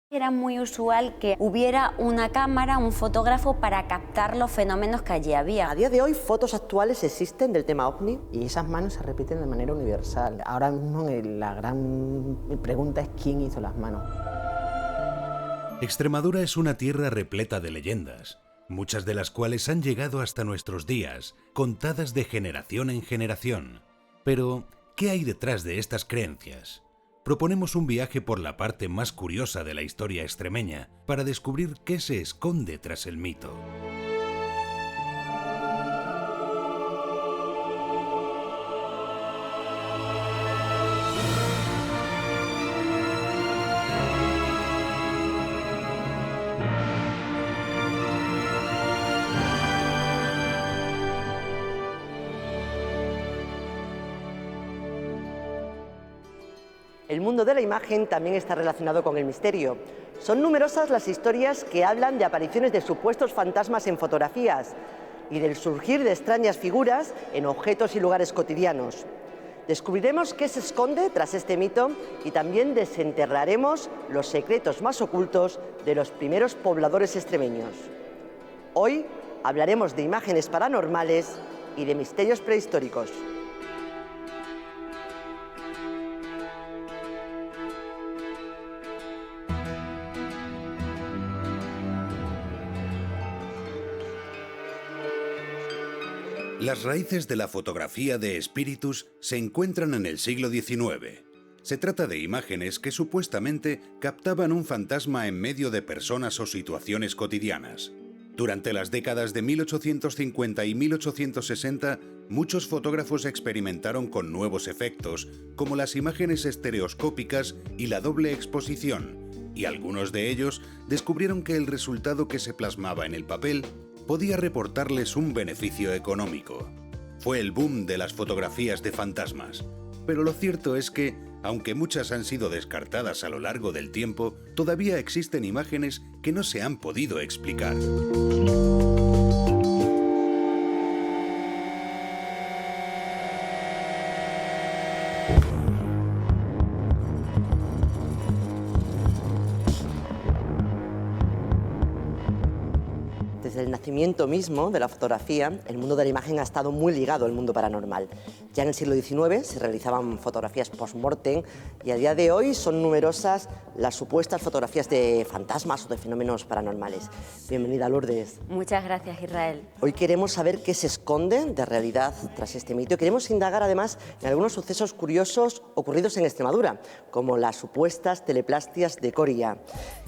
Era muy usual que hubiera una cámara, un fotógrafo para captar los fenómenos que allí había. A día de hoy, fotos actuales existen del tema OVNI. Y esas manos se repiten de manera universal. Ahora mismo la gran pregunta es quién hizo las manos. Extremadura es una tierra repleta de leyendas, muchas de las cuales han llegado hasta nuestros días, contadas de generación en generación. Pero, ¿qué hay detrás de estas creencias? Proponemos un viaje por la parte más curiosa de la historia extremeña para descubrir qué se esconde tras el mito. El mundo de la imagen también está relacionado con el misterio. Son numerosas las historias que hablan de apariciones de supuestos fantasmas en fotografías y del surgir de extrañas figuras en objetos y lugares cotidianos. Descubriremos qué se esconde tras este mito y también desenterraremos los secretos más ocultos de los primeros pobladores extremeños. Hoy hablaremos de imágenes paranormales y de misterios prehistóricos. Las raíces de la fotografía de espíritus se encuentran en el siglo XIX. Se trata de imágenes que supuestamente captaban un fantasma en medio de personas o situaciones cotidianas. Durante las décadas de 1850 y 1860, muchos fotógrafos experimentaron con nuevos efectos, como las imágenes estereoscópicas y la doble exposición, y algunos de ellos descubrieron que el resultado que se plasmaba en el papel podía reportarles un beneficio económico. Fue el boom de las fotografías de fantasmas. Pero lo cierto es que, aunque muchas han sido descartadas a lo largo del tiempo, todavía existen imágenes que no se han podido explicar. Desde el nacimiento mismo de la fotografía, el mundo de la imagen ha estado muy ligado al mundo paranormal. Ya en el siglo XIX se realizaban fotografías post-mortem y a día de hoy son numerosas las supuestas fotografías de fantasmas o de fenómenos paranormales. Bienvenida, Lourdes. Muchas gracias, Israel. Hoy queremos saber qué se esconde de realidad tras este mito y queremos indagar además en algunos sucesos curiosos ocurridos en Extremadura, como las supuestas teleplastias de Coria.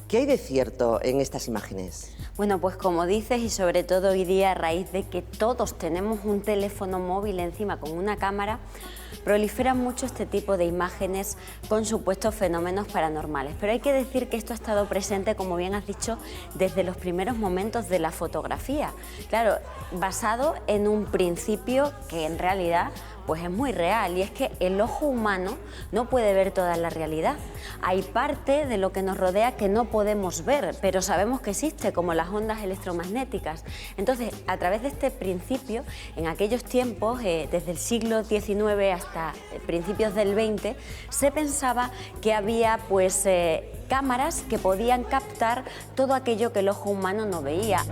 ¿Qué hay de cierto en estas imágenes? Bueno, pues como dices, y sobre todo hoy día a raíz de que todos tenemos un teléfono móvil encima con una cámara, proliferan mucho este tipo de imágenes con supuestos fenómenos paranormales. Pero hay que decir que esto ha estado presente, como bien has dicho, desde los primeros momentos de la fotografía. Claro, basado en un principio que en realidad pues es muy real, y es que el ojo humano no puede ver toda la realidad. Hay parte de lo que nos rodea que no podemos ver, pero sabemos que existe, como las ondas electromagnéticas. Entonces, a través de este principio, en aquellos tiempos, desde el siglo XIX hasta principios del XX, se pensaba que había cámaras que podían captar todo aquello que el ojo humano no veía.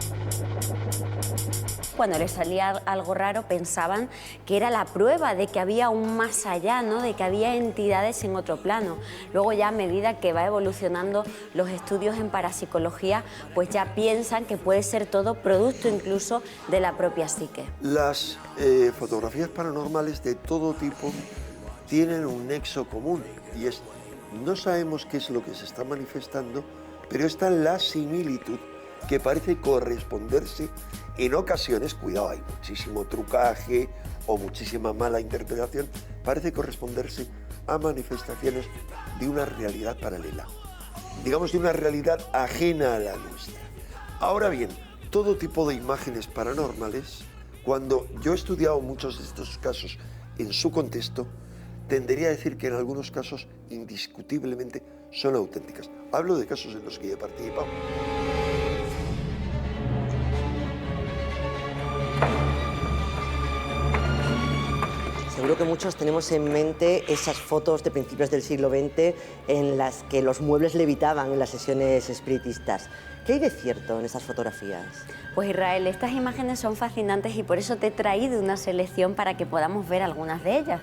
Cuando les salía algo raro pensaban que era la prueba de que había un más allá, ¿no? De que había entidades en otro plano. Luego ya a medida que va evolucionando los estudios en parapsicología, pues ya piensan que puede ser todo producto incluso de la propia psique. Las fotografías paranormales de todo tipo tienen un nexo común y es, no sabemos qué es lo que se está manifestando, pero está la similitud que parece corresponderse en ocasiones, cuidado, hay muchísimo trucaje o muchísima mala interpretación, parece corresponderse a manifestaciones de una realidad paralela, digamos de una realidad ajena a la nuestra. Ahora bien, todo tipo de imágenes paranormales, cuando yo he estudiado muchos de estos casos en su contexto, tendería a decir que en algunos casos indiscutiblemente son auténticas. Hablo de casos en los que he participado. seguro que muchos tenemos en mente esas fotos de principios del siglo XX en las que los muebles levitaban en las sesiones espiritistas. ¿Qué hay de cierto en esas fotografías? Pues Israel, estas imágenes son fascinantes y por eso te he traído una selección para que podamos ver algunas de ellas.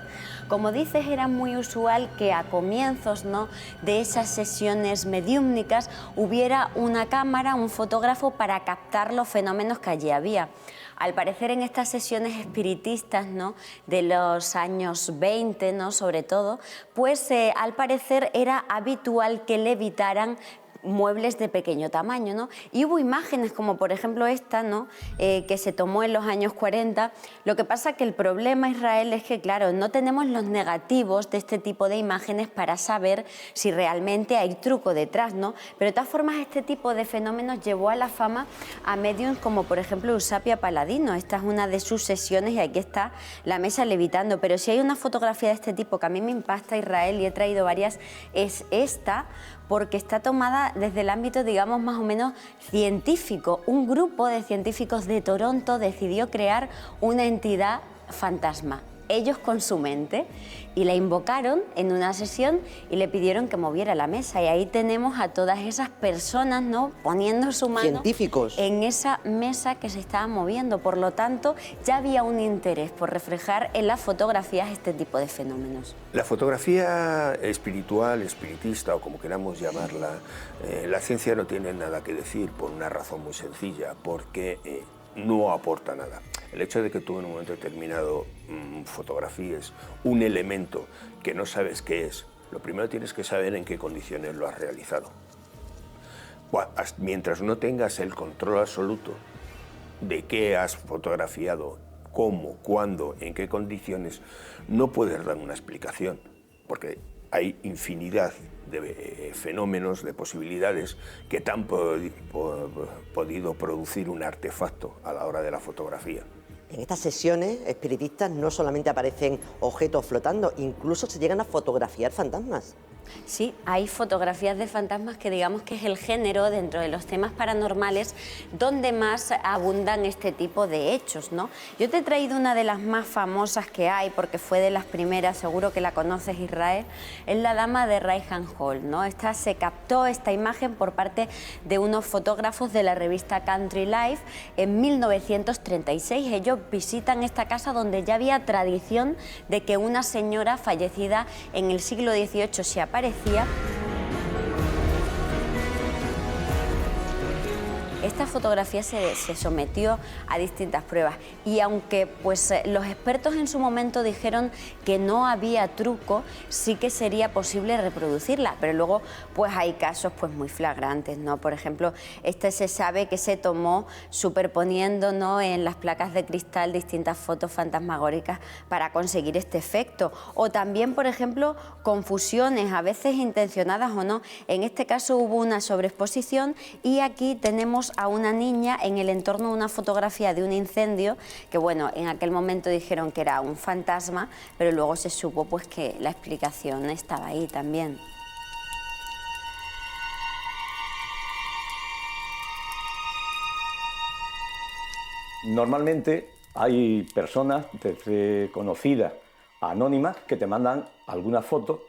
Como dices, era muy usual que a comienzos, ¿no?, de esas sesiones mediúmnicas hubiera una cámara, un fotógrafo para captar los fenómenos que allí había. Al parecer en estas sesiones espiritistas, ¿no?, de los años 20, ¿no?, sobre todo, pues al parecer era habitual que levitaran muebles de pequeño tamaño, ¿no? Y hubo imágenes como por ejemplo esta, ¿no?, que se tomó en los años 40. Lo que pasa que el problema, Israel, es que claro, no tenemos los negativos de este tipo de imágenes para saber si realmente hay truco detrás, ¿no? Pero de todas formas este tipo de fenómenos llevó a la fama a mediums como por ejemplo Eusapia Paladino. Esta es una de sus sesiones y aquí está la mesa levitando. Pero si hay una fotografía de este tipo que a mí me impacta, Israel, y he traído varias, es esta, porque está tomada desde el ámbito, digamos, más o menos científico. Un grupo de científicos de Toronto decidió crear una entidad fantasma, ellos con su mente, y la invocaron en una sesión y le pidieron que moviera la mesa. Y ahí tenemos a todas esas personas, ¿no?, poniendo su mano científicos en esa mesa que se estaba moviendo. Por lo tanto, ya había un interés por reflejar en las fotografías este tipo de fenómenos. La fotografía espiritual, espiritista o como queramos llamarla, la ciencia no tiene nada que decir por una razón muy sencilla, porque no aporta nada. El hecho de que tú en un momento determinado fotografíes un elemento que no sabes qué es, lo primero tienes que saber en qué condiciones lo has realizado. Mientras no tengas el control absoluto de qué has fotografiado, cómo, cuándo, en qué condiciones, no puedes dar una explicación, porque hay infinidad de fenómenos, de posibilidades que te han podido producir un artefacto a la hora de la fotografía. En estas sesiones espiritistas no solamente aparecen objetos flotando, incluso se llegan a fotografiar fantasmas. Sí, hay fotografías de fantasmas que digamos que es el género dentro de los temas paranormales donde más abundan este tipo de hechos, ¿no? Yo te he traído una de las más famosas que hay, porque fue de las primeras, seguro que la conoces, Israel, es la dama de Rayhan Hall, ¿no? Se captó esta imagen por parte de unos fotógrafos de la revista Country Life en 1936. Ellos visitan esta casa donde ya había tradición de que una señora fallecida en el siglo XVIII se aparecía. Esta fotografía se sometió a distintas pruebas y aunque pues, los expertos en su momento dijeron que no había truco, sí que sería posible reproducirla, pero luego pues, hay casos pues, muy flagrantes, ¿no? Por ejemplo, se sabe que se tomó superponiendo, ¿no?, en las placas de cristal distintas fotos fantasmagóricas para conseguir este efecto. O también, por ejemplo, confusiones, a veces intencionadas o no. En este caso hubo una sobreexposición y aquí tenemos a una niña en el entorno de una fotografía de un incendio que, bueno, en aquel momento dijeron que era un fantasma, pero luego se supo pues que la explicación estaba ahí también. Normalmente hay personas, desde conocidas a anónimas, que te mandan algunas fotos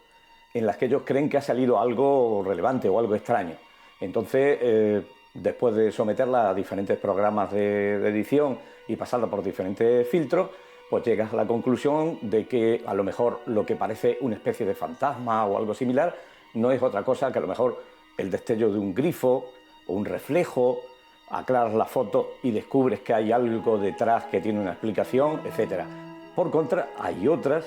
en las que ellos creen que ha salido algo relevante o algo extraño. Entonces, después de someterla a diferentes programas de edición y pasarla por diferentes filtros, pues llegas a la conclusión de que a lo mejor lo que parece una especie de fantasma o algo similar no es otra cosa que a lo mejor el destello de un grifo o un reflejo. Aclaras la foto y descubres que hay algo detrás que tiene una explicación, etc. Por contra, hay otras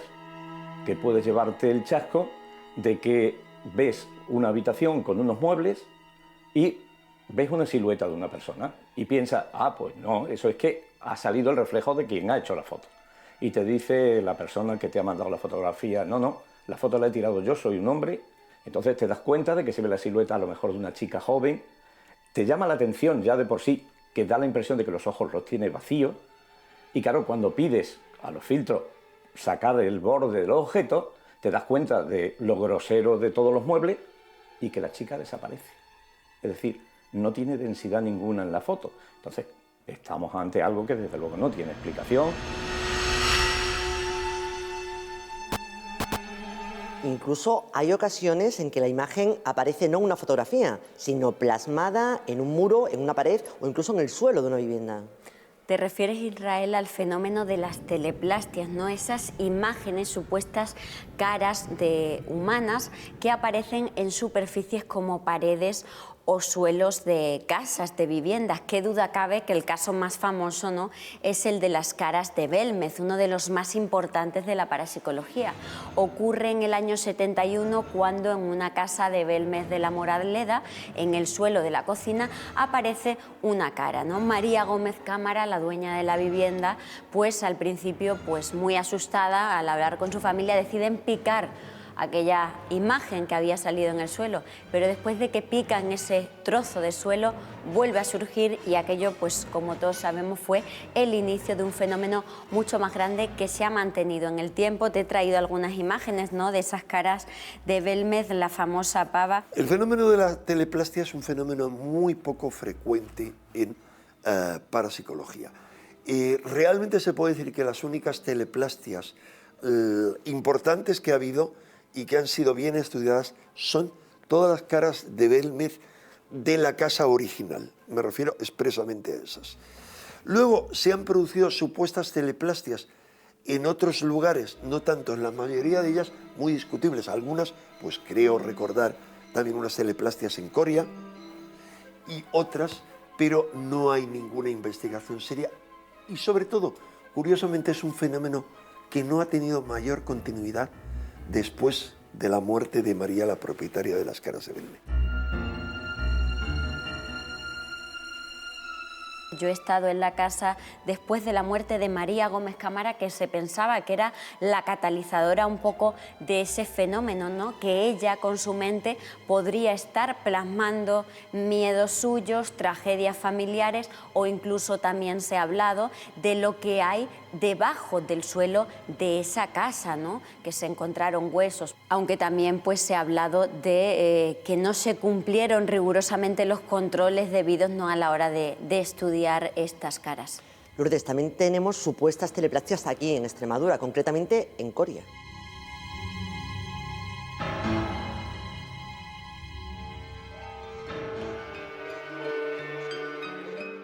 que puedes llevarte el chasco de que ves una habitación con unos muebles y ves una silueta de una persona y piensas, pues no, eso es que ha salido el reflejo de quien ha hecho la foto. Y te dice la persona que te ha mandado la fotografía, no, la foto la he tirado yo, soy un hombre. Entonces te das cuenta de que se ve la silueta a lo mejor de una chica joven. Te llama la atención ya de por sí, que da la impresión de que los ojos los tiene vacíos. Y claro, cuando pides a los filtros sacar el borde del objeto, te das cuenta de lo grosero de todos los muebles y que la chica desaparece. Es decir, no tiene densidad ninguna en la foto. Entonces, estamos ante algo que desde luego no tiene explicación. Incluso hay ocasiones en que la imagen aparece no en una fotografía, sino plasmada en un muro, en una pared o incluso en el suelo de una vivienda. Te refieres, Israel, al fenómeno de las teleplastias, ¿no? Esas imágenes, supuestas caras de humanas que aparecen en superficies como paredes o suelos de casas, de viviendas. Qué duda cabe que el caso más famoso, ¿no?, es el de las caras de Belmez, uno de los más importantes de la parapsicología. Ocurre en el año 71 cuando en una casa de Belmez de la Moraleda, en el suelo de la cocina, aparece una cara, ¿no? María Gómez Cámara, la dueña de la vivienda, pues al principio pues muy asustada, al hablar con su familia deciden picar aquella imagen que había salido en el suelo, pero después de que pican ese trozo de suelo vuelve a surgir y aquello, pues como todos sabemos, fue el inicio de un fenómeno mucho más grande que se ha mantenido en el tiempo. Te he traído algunas imágenes, ¿no?, de esas caras de Belmez, la famosa pava. El fenómeno de la teleplastia es un fenómeno muy poco frecuente en parapsicología. Realmente se puede decir que las únicas teleplastias importantes que ha habido y que han sido bien estudiadas son todas las caras de Belmez de la casa original. Me refiero expresamente a esas. Luego se han producido supuestas teleplastias en otros lugares, no tanto, en la mayoría de ellas muy discutibles. Algunas, pues creo recordar también unas teleplastias en Coria y otras, pero no hay ninguna investigación seria. Y sobre todo, curiosamente, es un fenómeno que no ha tenido mayor continuidad después de la muerte de María, la propietaria de las caras de Belmez. Yo he estado en la casa después de la muerte de María Gómez Cámara, que se pensaba que era la catalizadora un poco de ese fenómeno, ¿no?, que ella con su mente podría estar plasmando miedos suyos, tragedias familiares, o incluso también se ha hablado de lo que hay debajo del suelo de esa casa, ¿no?, que se encontraron huesos, aunque también pues se ha hablado de que no se cumplieron rigurosamente los controles debidos, ¿no?, a la hora de estudiar estas caras. Lourdes, también tenemos supuestas teleplastias aquí en Extremadura, concretamente en Coria.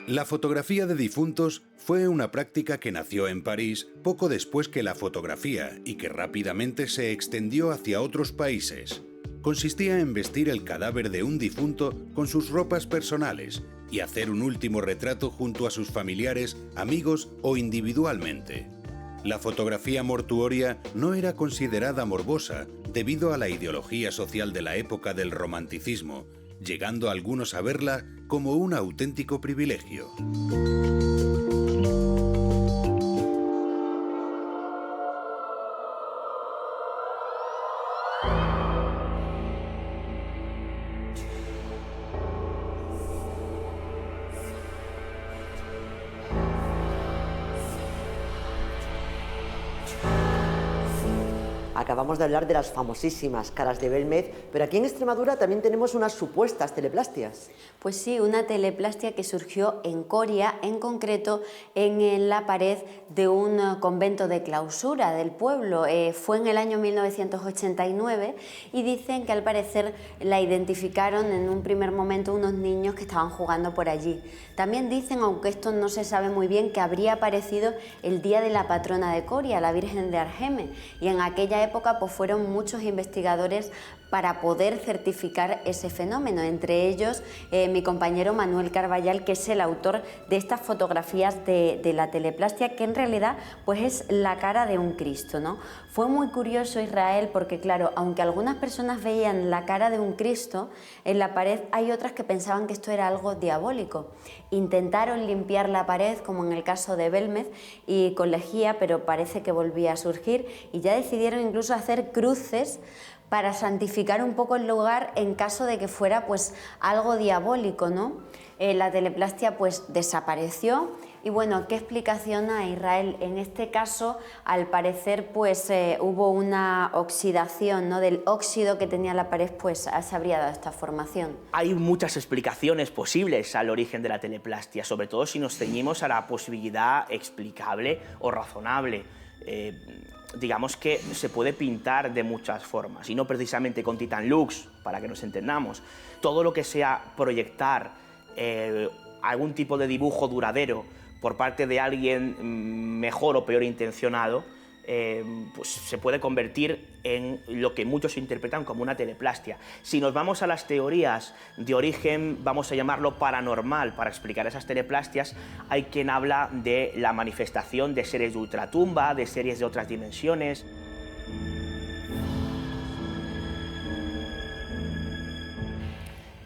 La fotografía de difuntos fue una práctica que nació en París poco después que la fotografía y que rápidamente se extendió hacia otros países. Consistía en vestir el cadáver de un difunto con sus ropas personales y hacer un último retrato junto a sus familiares, amigos o individualmente. La fotografía mortuoria no era considerada morbosa debido a la ideología social de la época del romanticismo, llegando algunos a verla como un auténtico privilegio. Acabamos de hablar de las famosísimas caras de Belmez, pero aquí en Extremadura también tenemos unas supuestas teleplastias. Pues sí, una teleplastia que surgió en Coria, en concreto en la pared de un convento de clausura del pueblo. Fue en el año 1989 y dicen que al parecer la identificaron en un primer momento unos niños que estaban jugando por allí. También dicen, aunque esto no se sabe muy bien, que habría aparecido el día de la patrona de Coria, la Virgen de Argeme, y en aquella época pues fueron muchos investigadores para poder certificar ese fenómeno, entre ellos mi compañero Manuel Carballal, que es el autor de estas fotografías de la teleplastia, que en realidad pues es la cara de un Cristo, ¿no? Fue muy curioso, Israel, porque claro, aunque algunas personas veían la cara de un Cristo en la pared, hay otras que pensaban que esto era algo diabólico. Intentaron limpiar la pared, como en el caso de Belmez, y con lejía, pero parece que volvía a surgir, y ya decidieron incluso hacer cruces para santificar un poco el lugar en caso de que fuera pues algo diabólico, ¿no? La teleplastia pues desapareció. Y bueno, ¿qué explicación hay, Israel? En este caso, al parecer, pues hubo una oxidación, ¿no?, del óxido que tenía la pared, pues se habría dado esta formación. Hay muchas explicaciones posibles al origen de la teleplastia, sobre todo si nos ceñimos a la posibilidad explicable o razonable. digamos que se puede pintar de muchas formas, y no precisamente con Titan Lux, para que nos entendamos. Todo lo que sea proyectar algún tipo de dibujo duradero por parte de alguien mejor o peor intencionado, pues se puede convertir en lo que muchos interpretan como una teleplastia. Si nos vamos a las teorías de origen, vamos a llamarlo paranormal, para explicar esas teleplastias, hay quien habla de la manifestación de seres de ultratumba, de seres de otras dimensiones.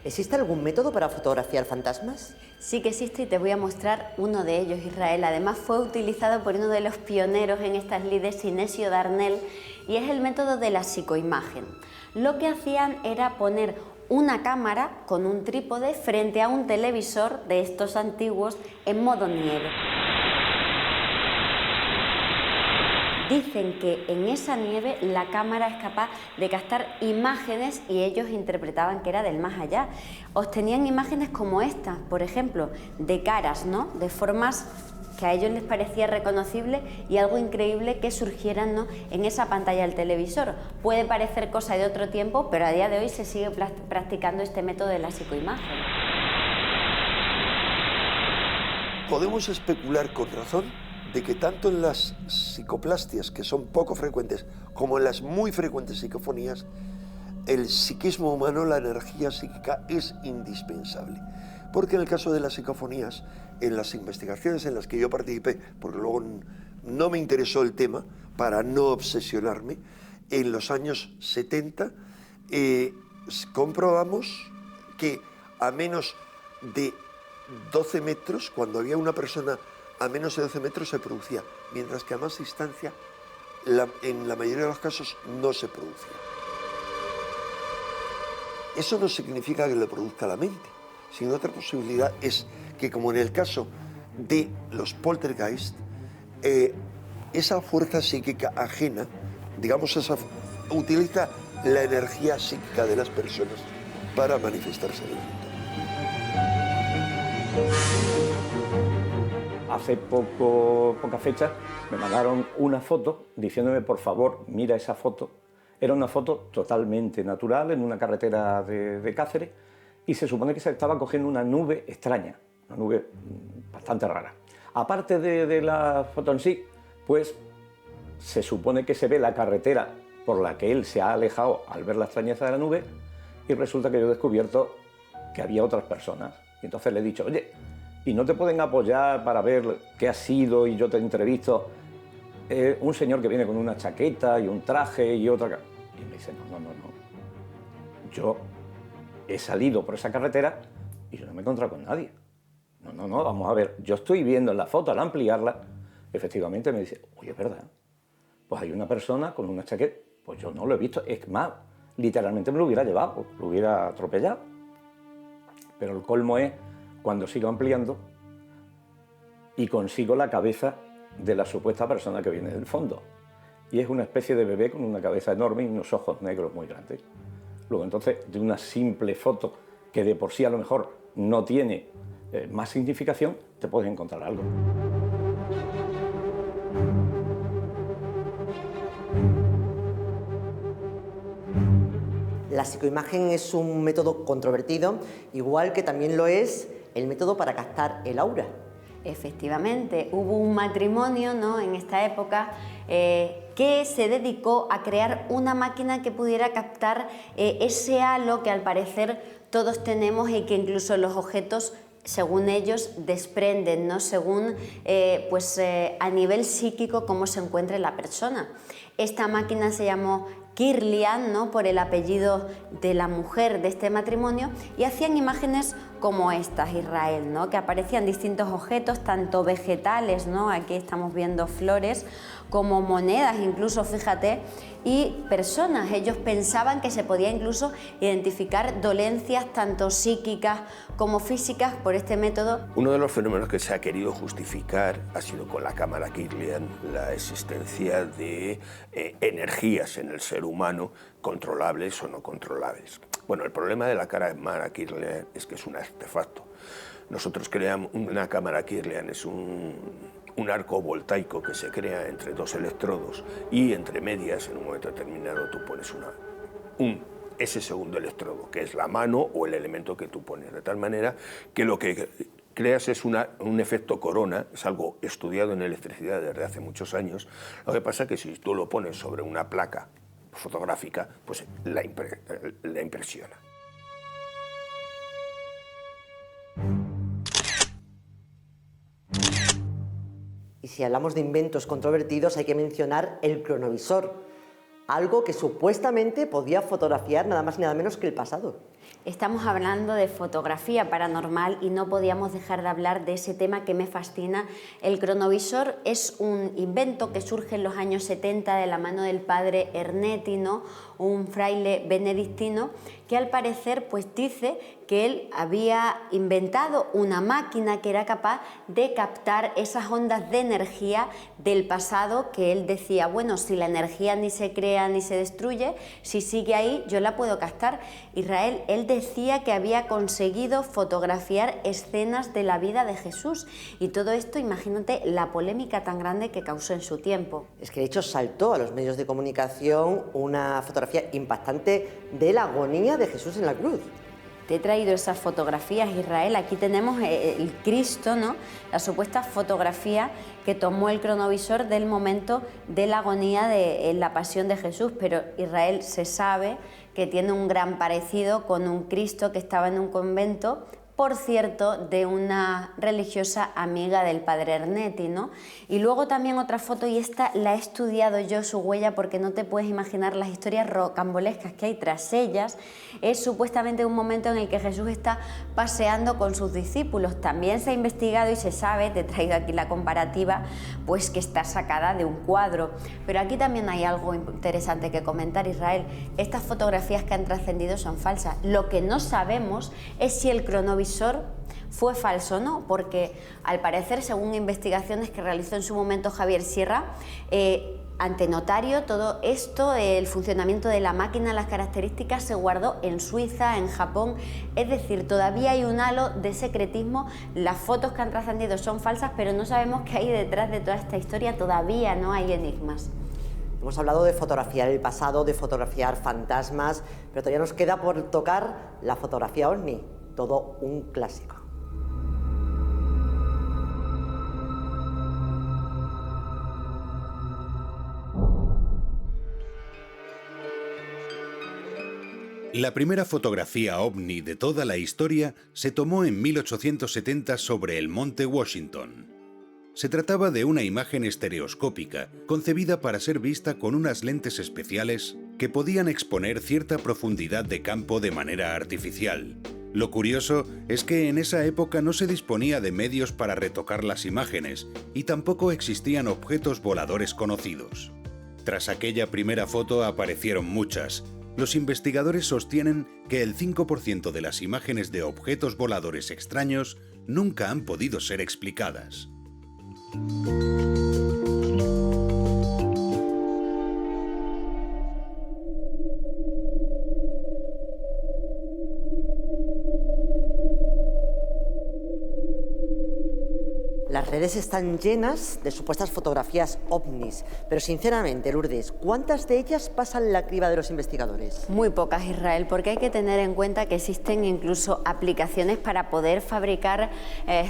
¿Existe algún método para fotografiar fantasmas? Sí que existe y te voy a mostrar uno de ellos, Israel. Además fue utilizado por uno de los pioneros en estas lides, Sinesio Darnell, y es el método de la psicoimagen. Lo que hacían era poner una cámara con un trípode frente a un televisor de estos antiguos en modo nieve. Dicen que en esa nieve la cámara es capaz de captar imágenes y ellos interpretaban que era del más allá. Obtenían imágenes como esta, por ejemplo, de caras, ¿no? De formas que a ellos les parecía reconocible y algo increíble que surgieran, ¿no?, en esa pantalla del televisor. Puede parecer cosa de otro tiempo, pero a día de hoy se sigue practicando este método de la psicoimagen. Podemos especular con razón de que tanto en las psicoplastias, que son poco frecuentes, como en las muy frecuentes psicofonías, el psiquismo humano, la energía psíquica, es indispensable. Porque en el caso de las psicofonías, en las investigaciones en las que yo participé, porque luego no me interesó el tema, para no obsesionarme, en los años 70 comprobamos que a menos de 12 metros, cuando había una persona a menos de 12 metros se producía, mientras que a más distancia, en la mayoría de los casos, no se producía. Eso no significa que lo produzca la mente, sino otra posibilidad es que, como en el caso de los poltergeist, esa fuerza psíquica ajena, digamos, utiliza la energía psíquica de las personas para manifestarse en el mundo. Hace poca fecha me mandaron una foto diciéndome, por favor, mira esa foto. Era una foto totalmente natural en una carretera de Cáceres y se supone que se estaba cogiendo una nube extraña, una nube bastante rara. Aparte de la foto en sí, pues se supone que se ve la carretera por la que él se ha alejado al ver la extrañeza de la nube y resulta que yo he descubierto que había otras personas. Y entonces le he dicho, oye, ¿y no te pueden apoyar para ver qué ha sido y yo te entrevisto? Un señor que viene con una chaqueta y un traje y otra... Y me dice, no. Yo he salido por esa carretera y yo no me he encontrado con nadie. No, vamos a ver. Yo estoy viendo en la foto, al ampliarla, efectivamente me dice, oye, es verdad, pues hay una persona con una chaqueta. Pues yo no lo he visto. Es más, literalmente me lo hubiera llevado, lo hubiera atropellado. Pero el colmo es cuando sigo ampliando y consigo la cabeza de la supuesta persona que viene del fondo. Y es una especie de bebé con una cabeza enorme y unos ojos negros muy grandes. Luego entonces, de una simple foto que de por sí a lo mejor no tiene más significación, te puedes encontrar algo. La psicoimagen es un método controvertido, igual que también lo es el método para captar el aura. Efectivamente, hubo un matrimonio, ¿no?, en esta época que se dedicó a crear una máquina que pudiera captar ese halo que al parecer todos tenemos y que incluso los objetos, según ellos, desprenden, ¿no?, según a nivel psíquico cómo se encuentre la persona. Esta máquina se llamó Kirlian, ¿no?, por el apellido de la mujer de este matrimonio, y hacían imágenes como estas, Israel, ¿no?, que aparecían distintos objetos, tanto vegetales, ¿no?, aquí estamos viendo flores, como monedas, incluso, fíjate, y personas. Ellos pensaban que se podía incluso identificar dolencias tanto psíquicas como físicas por este método. Uno de los fenómenos que se ha querido justificar ha sido con la cámara Kirlian la existencia de energías en el ser humano, controlables o no controlables. Bueno, el problema de la cámara Kirlian es que es un artefacto. Nosotros creamos una cámara Kirlian, es un arco voltaico que se crea entre dos electrodos y entre medias, en un momento determinado, tú pones ese segundo electrodo, que es la mano o el elemento que tú pones, de tal manera que lo que creas es un efecto corona, es algo estudiado en electricidad desde hace muchos años. Lo que pasa es que si tú lo pones sobre una placa fotográfica, pues la impresiona. Y si hablamos de inventos controvertidos, hay que mencionar el cronovisor, algo que supuestamente podía fotografiar nada más y nada menos que el pasado. Estamos hablando de fotografía paranormal y no podíamos dejar de hablar de ese tema que me fascina. El cronovisor es un invento que surge en los años 70 de la mano del padre Ernestino, un fraile benedictino, que al parecer pues dice que él había inventado una máquina que era capaz de captar esas ondas de energía del pasado, que él decía, bueno, si la energía ni se crea ni se destruye, si sigue ahí yo la puedo captar. Israel, él decía que había conseguido fotografiar escenas de la vida de Jesús, y todo esto, imagínate la polémica tan grande que causó en su tiempo. Es que de hecho saltó a los medios de comunicación una fotografía impactante de la agonía de Jesús en la cruz. Te he traído esas fotografías, Israel. Aquí tenemos el Cristo, ¿no? La supuesta fotografía que tomó el cronovisor del momento de la agonía en la pasión de Jesús. Pero Israel, se sabe que tiene un gran parecido con un Cristo que estaba en un convento, por cierto, de una religiosa amiga del padre Ernetti, ¿no? Y luego también otra foto, y esta la he estudiado yo, su huella, porque no te puedes imaginar las historias rocambolescas que hay tras ellas. Es supuestamente un momento en el que Jesús está paseando con sus discípulos. También se ha investigado y se sabe, te he traído aquí la comparativa, pues que está sacada de un cuadro. Pero aquí también hay algo interesante que comentar, Israel. Estas fotografías que han trascendido son falsas. Lo que no sabemos es si el cronovisor fue falso o no, porque al parecer, según investigaciones que realizó en su momento Javier Sierra, ante notario, todo esto, el funcionamiento de la máquina, las características, se guardó en Suiza, en Japón. Es decir, todavía hay un halo de secretismo. Las fotos que han trascendido son falsas, pero no sabemos qué hay detrás de toda esta historia. Todavía no hay enigmas. Hemos hablado de fotografiar el pasado, de fotografiar fantasmas, pero todavía nos queda por tocar la fotografía ovni, todo un clásico. La primera fotografía ovni de toda la historia se tomó en 1870 sobre el monte Washington. Se trataba de una imagen estereoscópica, concebida para ser vista con unas lentes especiales que podían exponer cierta profundidad de campo de manera artificial. Lo curioso es que en esa época no se disponía de medios para retocar las imágenes y tampoco existían objetos voladores conocidos. Tras aquella primera foto aparecieron muchas. Los investigadores sostienen que el 5% de las imágenes de objetos voladores extraños nunca han podido ser explicadas. Las redes están llenas de supuestas fotografías ovnis, pero sinceramente, Lourdes, ¿cuántas de ellas pasan la criba de los investigadores? Muy pocas, Israel, porque hay que tener en cuenta que existen incluso aplicaciones para poder fabricar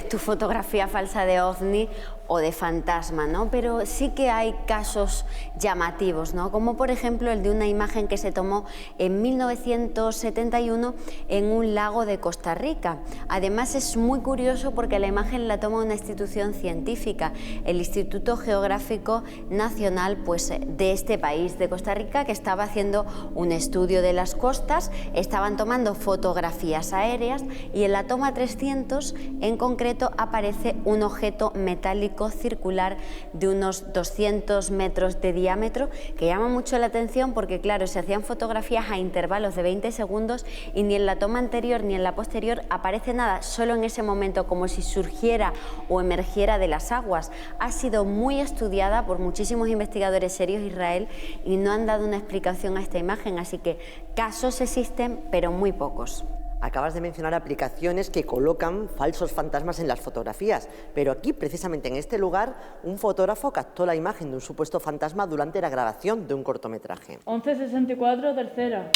tu fotografía falsa de ovni o de fantasma, ¿no? Pero sí que hay casos llamativos, ¿no? Como por ejemplo el de una imagen que se tomó en 1971 en un lago de Costa Rica. Además es muy curioso porque la imagen la toma una institución científica, el Instituto Geográfico Nacional, pues, de este país, de Costa Rica, que estaba haciendo un estudio de las costas. Estaban tomando fotografías aéreas y en la toma 300 en concreto aparece un objeto metálico óptico circular de unos 200 metros de diámetro, que llama mucho la atención porque, claro, se hacían fotografías a intervalos de 20 segundos y ni en la toma anterior ni en la posterior aparece nada, solo en ese momento, como si surgiera o emergiera de las aguas. Ha sido muy estudiada por muchísimos investigadores serios de Israel y no han dado una explicación a esta imagen, así que casos existen, pero muy pocos. Acabas de mencionar aplicaciones que colocan falsos fantasmas en las fotografías, pero aquí, precisamente en este lugar, un fotógrafo captó la imagen de un supuesto fantasma durante la grabación de un cortometraje. 1164, tercera.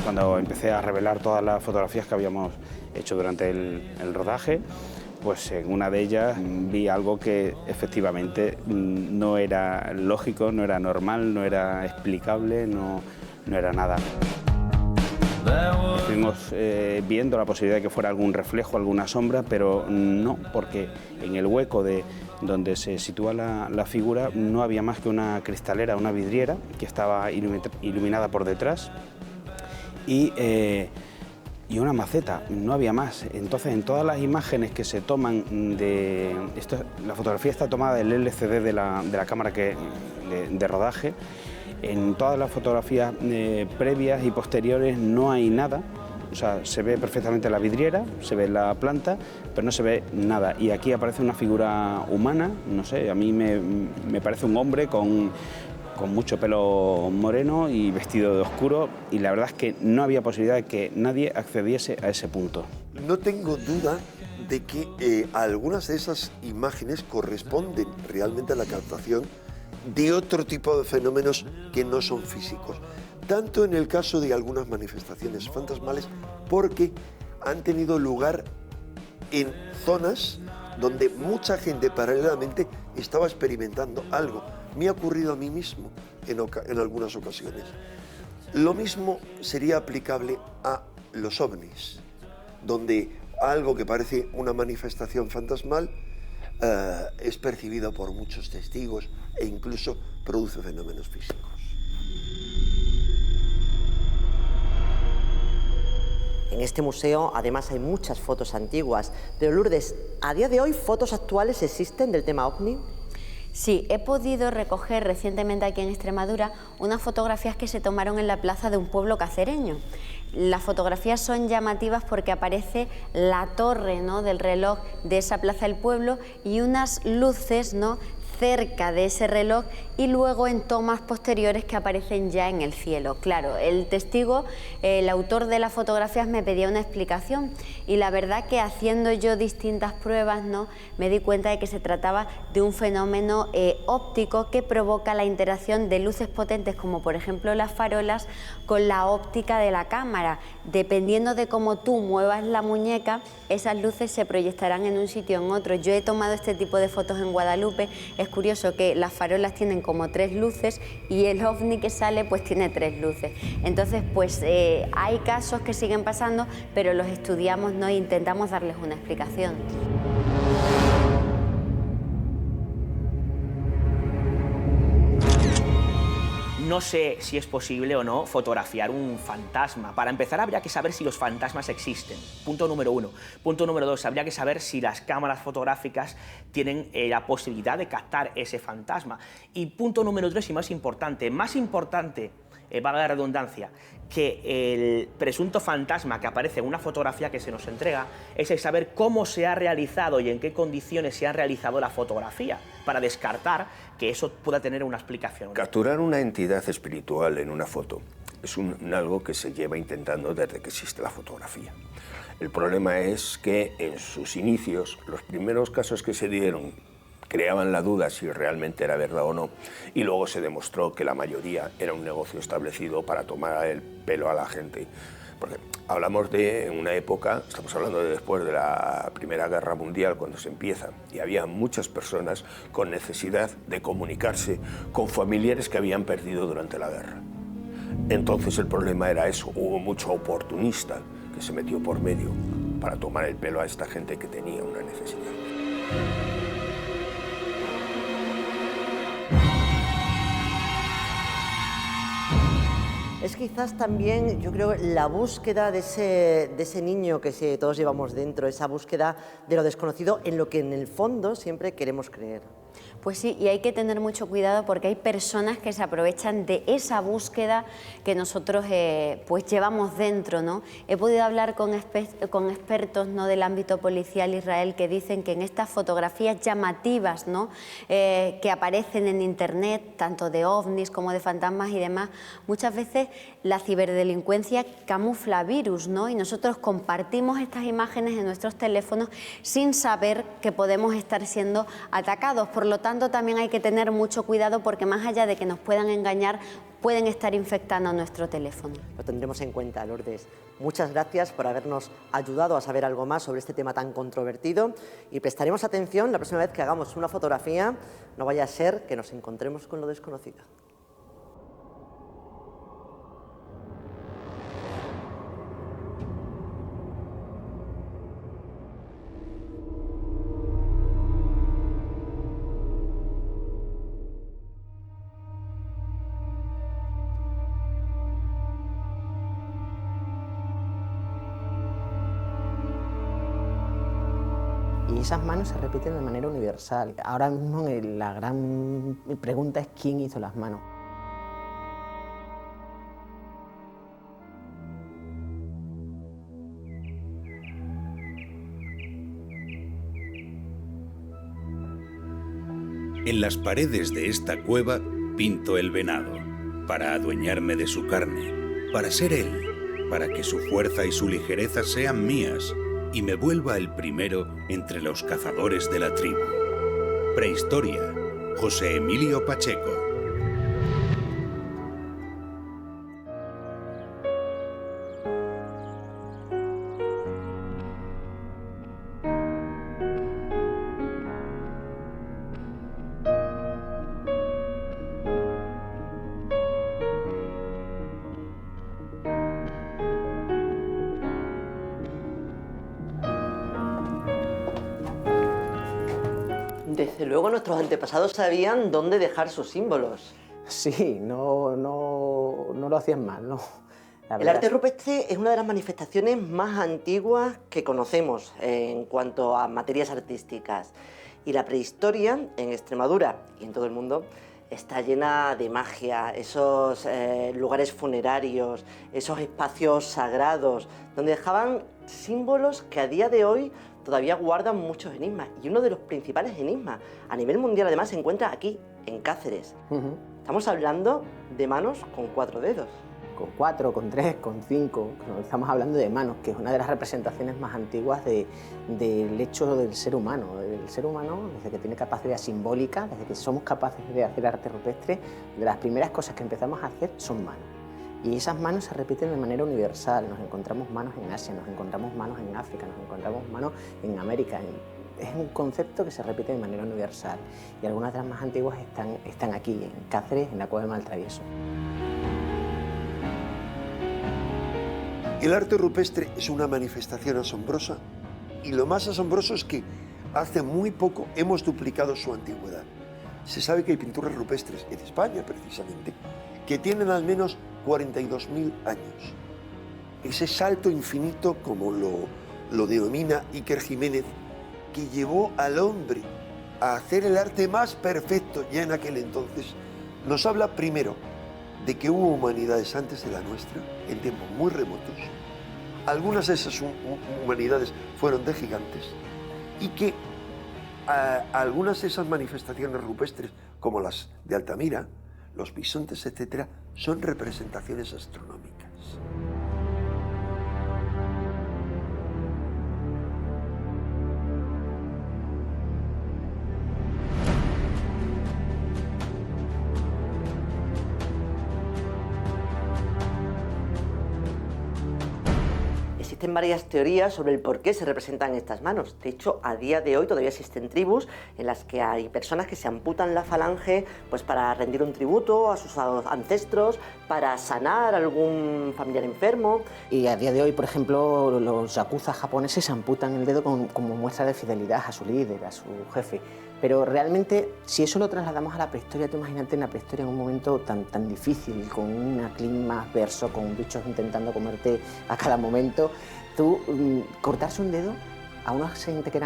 Cuando empecé a revelar todas las fotografías que habíamos hecho durante el rodaje, pues en una de ellas vi algo que efectivamente no era lógico, no era normal, no era explicable, no era nada. Estuvimos viendo la posibilidad de que fuera algún reflejo, alguna sombra, pero no, porque en el hueco donde se sitúa la figura no había más que una cristalera, una vidriera, que estaba iluminada por detrás y una maceta, no había más. Entonces, en todas las imágenes que se toman la fotografía está tomada del LCD de la cámara de rodaje. En todas las fotografías previas y posteriores no hay nada. O sea, se ve perfectamente la vidriera, se ve la planta, pero no se ve nada. Y aquí aparece una figura humana, no sé, a mí me parece un hombre con mucho pelo moreno y vestido de oscuro, y la verdad es que no había posibilidad de que nadie accediese a ese punto. No tengo duda de que algunas de esas imágenes corresponden realmente a la captación de otro tipo de fenómenos que no son físicos. Tanto en el caso de algunas manifestaciones fantasmales, porque han tenido lugar en zonas donde mucha gente paralelamente estaba experimentando algo. Me ha ocurrido a mí mismo en algunas ocasiones. Lo mismo sería aplicable a los ovnis, donde algo que parece una manifestación fantasmal es percibido por muchos testigos e incluso produce fenómenos físicos. En este museo, además, hay muchas fotos antiguas. Pero Lourdes, ¿a día de hoy fotos actuales existen del tema ovni? Sí, he podido recoger recientemente aquí en Extremadura unas fotografías que se tomaron en la plaza de un pueblo cacereño. Las fotografías son llamativas porque aparece la torre, ¿no?, del reloj de esa plaza del pueblo y unas luces, ¿no?, cerca de ese reloj, y luego en tomas posteriores que aparecen ya en el cielo. Claro, el testigo, el autor de las fotografías, me pedía una explicación y la verdad que haciendo yo distintas pruebas, ¿no?, me di cuenta de que se trataba de un fenómeno óptico que provoca la interacción de luces potentes, como por ejemplo las farolas, con la óptica de la cámara. Dependiendo de cómo tú muevas la muñeca, esas luces se proyectarán en un sitio o en otro. Yo he tomado este tipo de fotos en Guadalupe. Es curioso que las farolas tienen como 3 luces y el ovni que sale pues tiene 3 luces. Entonces pues hay casos que siguen pasando, pero los estudiamos, ¿no?, e intentamos darles una explicación. No sé si es posible o no fotografiar un fantasma. Para empezar, habría que saber si los fantasmas existen. Punto número 1. Punto número 2, habría que saber si las cámaras fotográficas tienen la posibilidad de captar ese fantasma. Y punto número 3, y más importante, valga la redundancia, que el presunto fantasma que aparece en una fotografía que se nos entrega es el saber cómo se ha realizado y en qué condiciones se ha realizado la fotografía, para descartar que eso pueda tener una explicación. Capturar una entidad espiritual en una foto es algo que se lleva intentando desde que existe la fotografía. El problema es que en sus inicios, los primeros casos que se dieron creaban la duda si realmente era verdad o no, y luego se demostró que la mayoría era un negocio establecido para tomar el pelo a la gente. Porque hablamos de una época, estamos hablando de después de la Primera Guerra Mundial, cuando se empieza, y había muchas personas con necesidad de comunicarse con familiares que habían perdido durante la guerra. Entonces el problema era eso, hubo mucho oportunista que se metió por medio para tomar el pelo a esta gente que tenía una necesidad. Es quizás también, yo creo, la búsqueda de ese niño que todos llevamos dentro, esa búsqueda de lo desconocido en lo que en el fondo siempre queremos creer. Pues sí, y hay que tener mucho cuidado porque hay personas que se aprovechan de esa búsqueda que nosotros pues llevamos dentro, ¿no? He podido hablar con expertos, ¿no?, del ámbito policial Israel, que dicen que en estas fotografías llamativas, ¿no?, que aparecen en internet, tanto de ovnis como de fantasmas y demás, muchas veces la ciberdelincuencia camufla virus, ¿no? Y nosotros compartimos estas imágenes en nuestros teléfonos sin saber que podemos estar siendo atacados. Por lo tanto, también hay que tener mucho cuidado porque más allá de que nos puedan engañar, pueden estar infectando nuestro teléfono. Lo tendremos en cuenta, Lourdes. Muchas gracias por habernos ayudado a saber algo más sobre este tema tan controvertido y prestaremos atención la próxima vez que hagamos una fotografía, no vaya a ser que nos encontremos con lo desconocido. Y esas manos se repiten de manera universal. Ahora mismo la gran pregunta es quién hizo las manos. En las paredes de esta cueva pinto el venado, para adueñarme de su carne, para ser él, para que su fuerza y su ligereza sean mías, y me vuelva el primero entre los cazadores de la tribu. Prehistoria, José Emilio Pacheco. Desde luego nuestros antepasados sabían dónde dejar sus símbolos. Sí, no lo hacían mal, ¿no? El arte rupestre es una de las manifestaciones más antiguas que conocemos en cuanto a materias artísticas. Y la prehistoria en Extremadura y en todo el mundo está llena de magia, esos lugares funerarios, esos espacios sagrados, donde dejaban símbolos que a día de hoy todavía guardan muchos enigmas. Y uno de los principales enigmas a nivel mundial, además, se encuentra aquí, en Cáceres. Estamos hablando de manos con 4 dedos. Con 4, con 3, con 5, estamos hablando de manos, que es una de las representaciones más antiguas del hecho del ser humano. El ser humano, desde que tiene capacidad simbólica, desde que somos capaces de hacer arte rupestre, de las primeras cosas que empezamos a hacer son manos. Y esas manos se repiten de manera universal. Nos encontramos manos en Asia, nos encontramos manos en África, nos encontramos manos en América. Es un concepto que se repite de manera universal. Y algunas de las más antiguas están aquí, en Cáceres, en la Cueva de Maltravieso. El arte rupestre es una manifestación asombrosa y lo más asombroso es que hace muy poco hemos duplicado su antigüedad. Se sabe que hay pinturas rupestres en España, precisamente, que tienen al menos 42.000 años. Ese salto infinito, como lo denomina Iker Jiménez, que llevó al hombre a hacer el arte más perfecto ya en aquel entonces, nos habla primero de que hubo humanidades antes de la nuestra, en tiempos muy remotos. Algunas de esas humanidades fueron de gigantes y que algunas de esas manifestaciones rupestres, como las de Altamira, los bisontes, etc., son representaciones astronómicas. Existen varias teorías sobre el por qué se representan estas manos. De hecho, a día de hoy todavía existen tribus en las que hay personas que se amputan la falange pues para rendir un tributo a sus ancestros, para sanar a algún familiar enfermo. Y a día de hoy, por ejemplo, los yakuza japoneses se amputan el dedo como muestra de fidelidad a su líder, a su jefe. Pero realmente, si eso lo trasladamos a la prehistoria, tú imagínate en la prehistoria en un momento tan difícil, con un clima adverso, con bichos intentando comerte a cada momento, tú cortarse un dedo a una gente que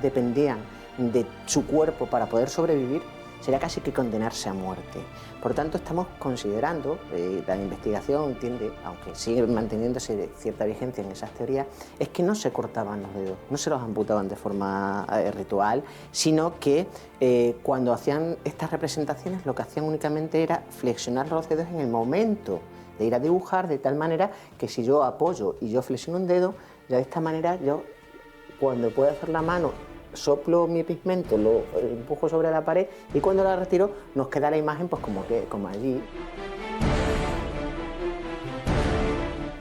dependían de su cuerpo para poder sobrevivir, sería casi que condenarse a muerte. Por tanto, estamos considerando, la investigación tiende, aunque sigue manteniéndose cierta vigencia en esas teorías, es que no se cortaban los dedos, no se los amputaban de forma ritual, sino que cuando hacían estas representaciones lo que hacían únicamente era flexionar los dedos en el momento de ir a dibujar, de tal manera que si yo apoyo y yo flexiono un dedo, ya de esta manera yo, cuando puedo hacer la mano, soplo mi pigmento, lo empujo sobre la pared y cuando la retiro nos queda la imagen pues como allí.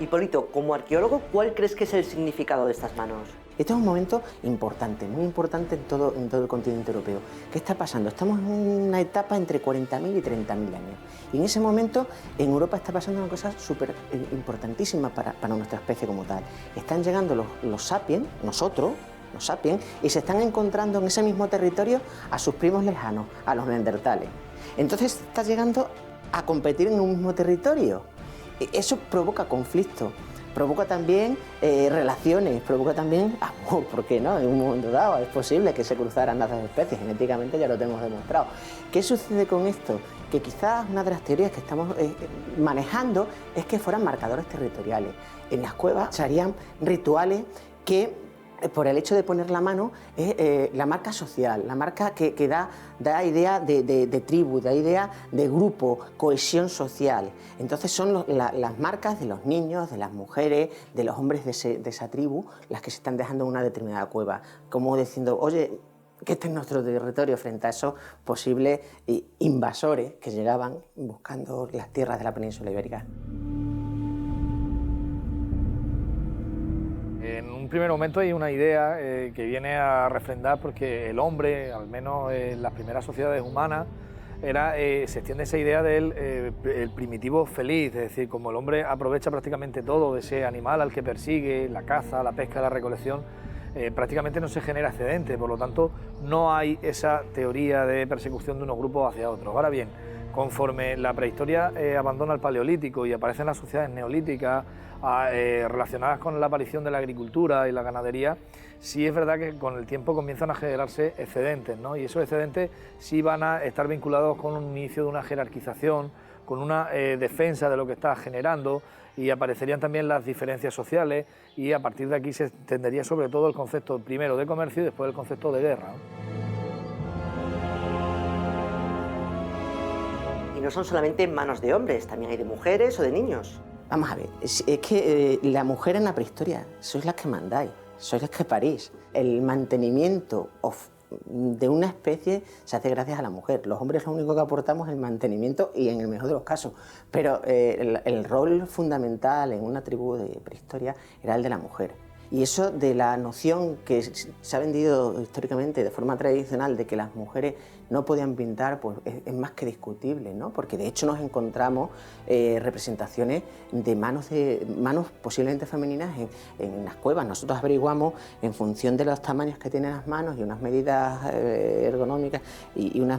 Hipólito, como arqueólogo, ¿cuál crees que es el significado de estas manos? Esto es un momento importante, muy importante en todo el continente europeo. ¿Qué está pasando? Estamos en una etapa entre 40.000 y 30.000 años. Y en ese momento en Europa está pasando una cosa súper importantísima para nuestra especie como tal. Están llegando los sapiens, nosotros, los sapiens, y se están encontrando en ese mismo territorio a sus primos lejanos, a los neandertales. Entonces está llegando a competir en un mismo territorio. Eso provoca conflicto, provoca también relaciones, provoca también amor, ¿por qué no? En un momento dado es posible que se cruzaran las dos especies, genéticamente ya lo tenemos demostrado. ¿Qué sucede con esto? Que quizás una de las teorías que estamos manejando es que fueran marcadores territoriales. En las cuevas se harían rituales que por el hecho de poner la mano, es la marca social, la marca que da idea de tribu, da idea de grupo, cohesión social. Entonces son las marcas de los niños, de las mujeres, de los hombres de esa tribu, las que se están dejando en una determinada cueva, como diciendo, oye, que este es nuestro territorio frente a esos posibles invasores que llegaban buscando las tierras de la península ibérica. En un primer momento hay una idea que viene a refrendar porque el hombre, al menos en las primeras sociedades humanas, se extiende esa idea del el primitivo feliz, es decir, como el hombre aprovecha prácticamente todo de ese animal al que persigue, la caza, la pesca, la recolección, prácticamente no se genera excedente, por lo tanto no hay esa teoría de persecución de unos grupos hacia otros. Ahora bien, conforme la prehistoria abandona el paleolítico y aparecen las sociedades neolíticas relacionadas con la aparición de la agricultura y la ganadería, sí es verdad que con el tiempo comienzan a generarse excedentes, ¿no? Y esos excedentes sí van a estar vinculados con un inicio de una jerarquización, con una defensa de lo que está generando, y aparecerían también las diferencias sociales, y a partir de aquí se entendería sobre todo el concepto primero de comercio y después el concepto de guerra, ¿no? Y no son solamente manos de hombres, también hay de mujeres o de niños. Vamos a ver, es que la mujer en la prehistoria sois las que mandáis, sois las que parís. El mantenimiento de una especie se hace gracias a la mujer. Los hombres lo único que aportamos es el mantenimiento y en el mejor de los casos. Pero el rol fundamental en una tribu de prehistoria era el de la mujer. Y eso de la noción que se ha vendido históricamente de forma tradicional de que las mujeres no podían pintar, pues es más que discutible, ¿no? Porque de hecho nos encontramos representaciones de manos posiblemente femeninas en las cuevas. Nosotros averiguamos en función de los tamaños que tienen las manos y unas medidas ergonómicas y unas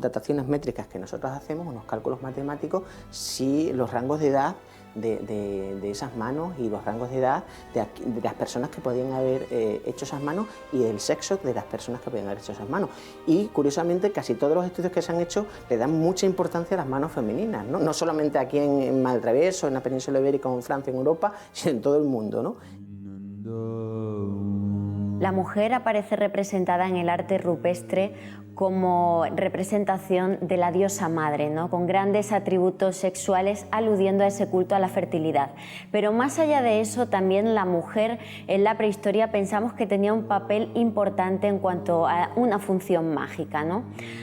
dataciones métricas que nosotros hacemos, unos cálculos matemáticos, si los rangos de edad de esas manos y los rangos de edad de las personas que podían haber hecho esas manos y el sexo de las personas que podían haber hecho esas manos. Y curiosamente casi todos los estudios que se han hecho le dan mucha importancia a las manos femeninas, ¿no? No solamente aquí en Maltraverso, en la península ibérica o en Francia, en Europa, sino en todo el mundo, ¿no? La mujer aparece representada en el arte rupestre como representación de la diosa madre, ¿no? Con grandes atributos sexuales aludiendo a ese culto a la fertilidad. Pero más allá de eso, también la mujer en la prehistoria pensamos que tenía un papel importante en cuanto a una función mágica, ¿no?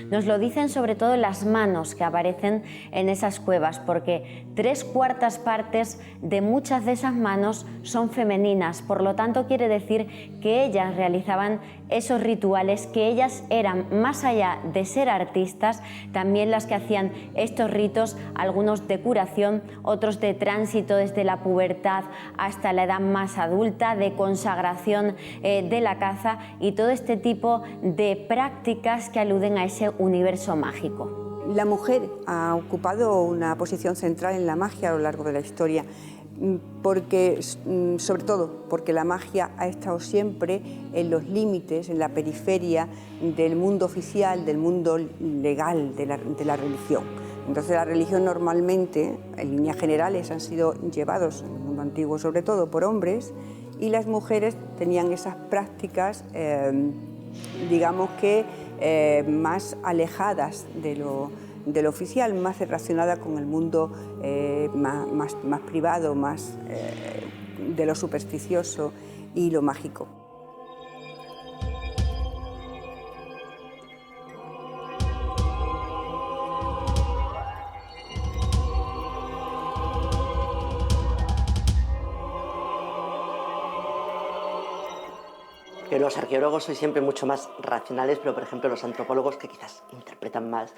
Nos lo dicen sobre todo las manos que aparecen en esas cuevas, porque 3/4 partes de muchas de esas manos son femeninas, por lo tanto quiere decir que ellas ellas realizaban esos rituales, que ellas eran, más allá de ser artistas, también las que hacían estos ritos, algunos de curación, otros de tránsito desde la pubertad hasta la edad más adulta, de consagración de la caza y todo este tipo de prácticas que aluden a ese universo mágico. La mujer ha ocupado una posición central en la magia a lo largo de la historia, porque, sobre todo porque la magia ha estado siempre en los límites, en la periferia del mundo oficial, del mundo legal, de la religión. Entonces la religión normalmente, en líneas generales, han sido llevados, en el mundo antiguo sobre todo, por hombres, y las mujeres tenían esas prácticas, digamos que más alejadas de lo oficial, más relacionada con el mundo más privado, más de lo supersticioso y lo mágico. Los arqueólogos sois siempre mucho más racionales, pero por ejemplo los antropólogos, que quizás interpretan más,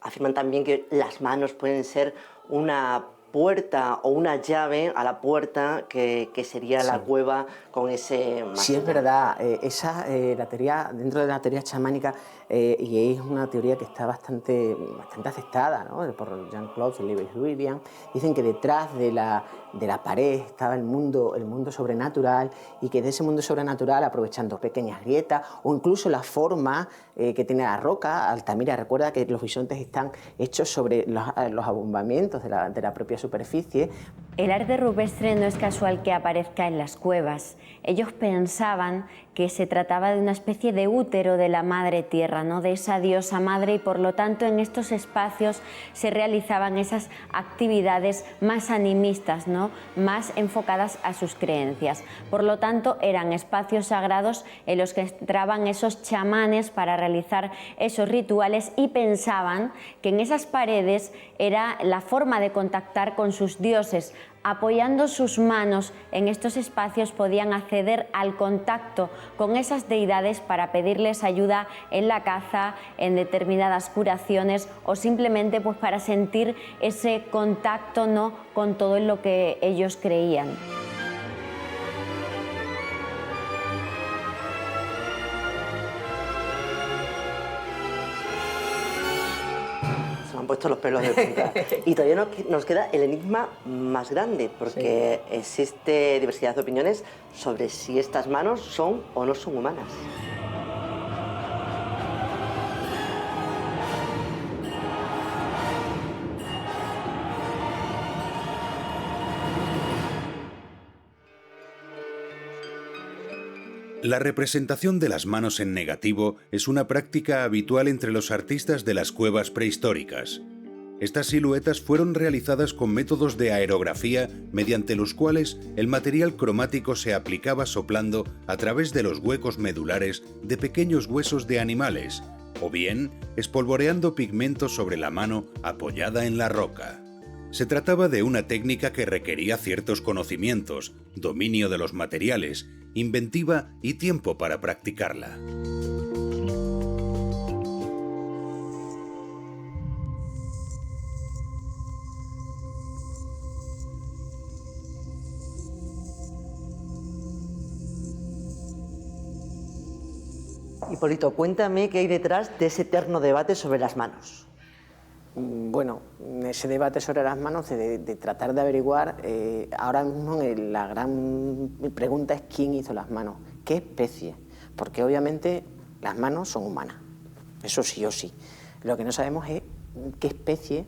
afirman también que las manos pueden ser una puerta o una llave a la puerta que sería la cueva con ese... Sí, es verdad. La teoría, dentro de la teoría chamánica, y es una teoría que está bastante aceptada, ¿no?, por Jean-Claude y Lewis-Williams, dicen que detrás de la pared estaba el mundo sobrenatural, y que de ese mundo sobrenatural, aprovechando pequeñas grietas o incluso la forma que tiene la roca, Altamira recuerda que los bisontes están hechos sobre los abombamientos de la propia superficie. El arte rupestre no es casual que aparezca en las cuevas. Ellos pensaban que se trataba de una especie de útero de la madre tierra, ¿no?, de esa diosa madre, y por lo tanto en estos espacios se realizaban esas actividades más animistas, ¿no?, más enfocadas a sus creencias. Por lo tanto eran espacios sagrados en los que entraban esos chamanes para realizar esos rituales, y pensaban que en esas paredes era la forma de contactar con sus dioses. Apoyando sus manos en estos espacios podían acceder al contacto con esas deidades para pedirles ayuda en la caza, en determinadas curaciones, o simplemente pues para sentir ese contacto, ¿no?, con todo en lo que ellos creían. Han puesto los pelos de punta. Y todavía nos queda el enigma más grande, porque existe diversidad de opiniones sobre si estas manos son o no son humanas. La representación de las manos en negativo es una práctica habitual entre los artistas de las cuevas prehistóricas. Estas siluetas fueron realizadas con métodos de aerografía mediante los cuales el material cromático se aplicaba soplando a través de los huecos medulares de pequeños huesos de animales, o bien espolvoreando pigmentos sobre la mano apoyada en la roca. Se trataba de una técnica que requería ciertos conocimientos, dominio de los materiales, inventiva y tiempo para practicarla. Hipólito, cuéntame qué hay detrás de ese eterno debate sobre las manos. Bueno, ese debate sobre las manos, de tratar de averiguar, ahora mismo la gran pregunta es quién hizo las manos, qué especie, porque obviamente las manos son humanas, eso sí o sí. Lo que no sabemos es qué especie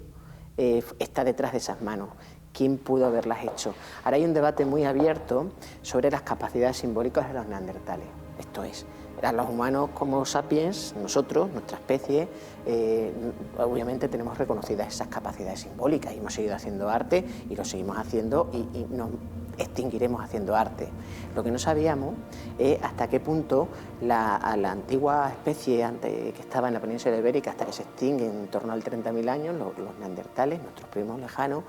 está detrás de esas manos, quién pudo haberlas hecho. Ahora hay un debate muy abierto sobre las capacidades simbólicas de los neandertales, esto es, los humanos como sapiens, nosotros, nuestra especie, obviamente tenemos reconocidas esas capacidades simbólicas y hemos seguido haciendo arte y lo seguimos haciendo y nos extinguiremos haciendo arte. Lo que no sabíamos es hasta qué punto la antigua especie que estaba en la península ibérica, hasta que se extingue en torno al 30.000 años, los neandertales, nuestros primos lejanos,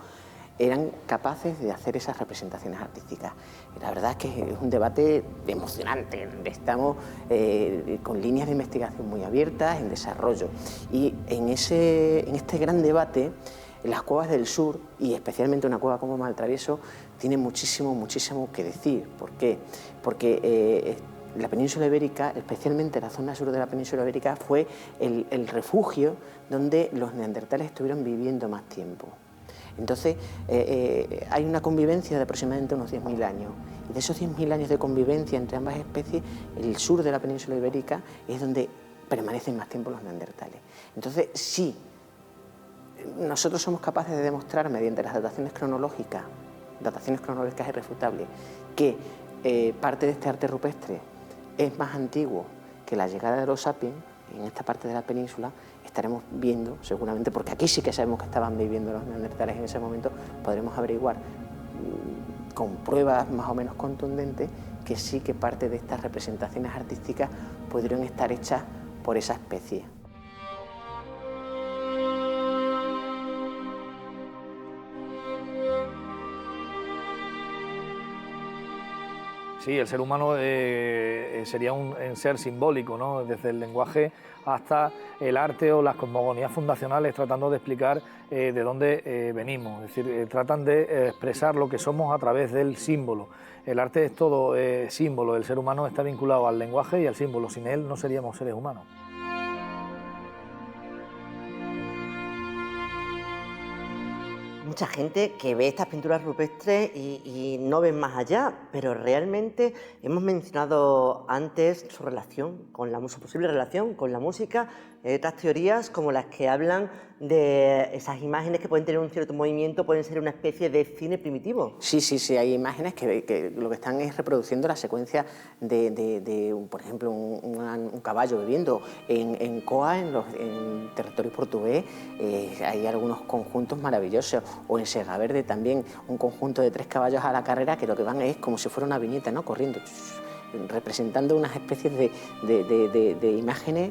eran capaces de hacer esas representaciones artísticas. Y la verdad es que es un debate emocionante, donde estamos con líneas de investigación muy abiertas, en desarrollo. Y en este gran debate, las cuevas del sur, y especialmente una cueva como Maltravieso, tiene muchísimo que decir. ¿Por qué? Porque la península ibérica, especialmente la zona sur de la península ibérica, fue el refugio donde los neandertales estuvieron viviendo más tiempo. Entonces, hay una convivencia de aproximadamente unos 10.000 años. Y de esos 10.000 años de convivencia entre ambas especies, el sur de la península ibérica es donde permanecen más tiempo los neandertales. Entonces, sí, nosotros somos capaces de demostrar mediante las dataciones cronológicas irrefutables, que parte de este arte rupestre es más antiguo que la llegada de los sapiens en esta parte de la península, estaremos viendo seguramente, porque aquí sí que sabemos que estaban viviendo los neandertales en ese momento, podremos averiguar con pruebas más o menos contundentes que sí que parte de estas representaciones artísticas pudieron estar hechas por esa especie. Sí, el ser humano sería un ser simbólico, ¿no? Desde el lenguaje hasta el arte o las cosmogonías fundacionales, tratando de explicar de dónde venimos. Es decir, tratan de expresar lo que somos a través del símbolo. El arte es todo símbolo, el ser humano está vinculado al lenguaje y al símbolo, sin él no seríamos seres humanos. Mucha gente que ve estas pinturas rupestres y no ven más allá, pero realmente hemos mencionado antes su relación con su posible relación con la música. Hay otras teorías como las que hablan de esas imágenes que pueden tener un cierto movimiento, pueden ser una especie de cine primitivo. Sí, hay imágenes que lo que están es reproduciendo la secuencia de por ejemplo, un caballo bebiendo. En Coa, en territorio portugués, hay algunos conjuntos maravillosos, o en Sega Verde también, un conjunto de 3 caballos a la carrera que lo que van es como si fuera una viñeta, ¿no? Corriendo, representando unas especies de imágenes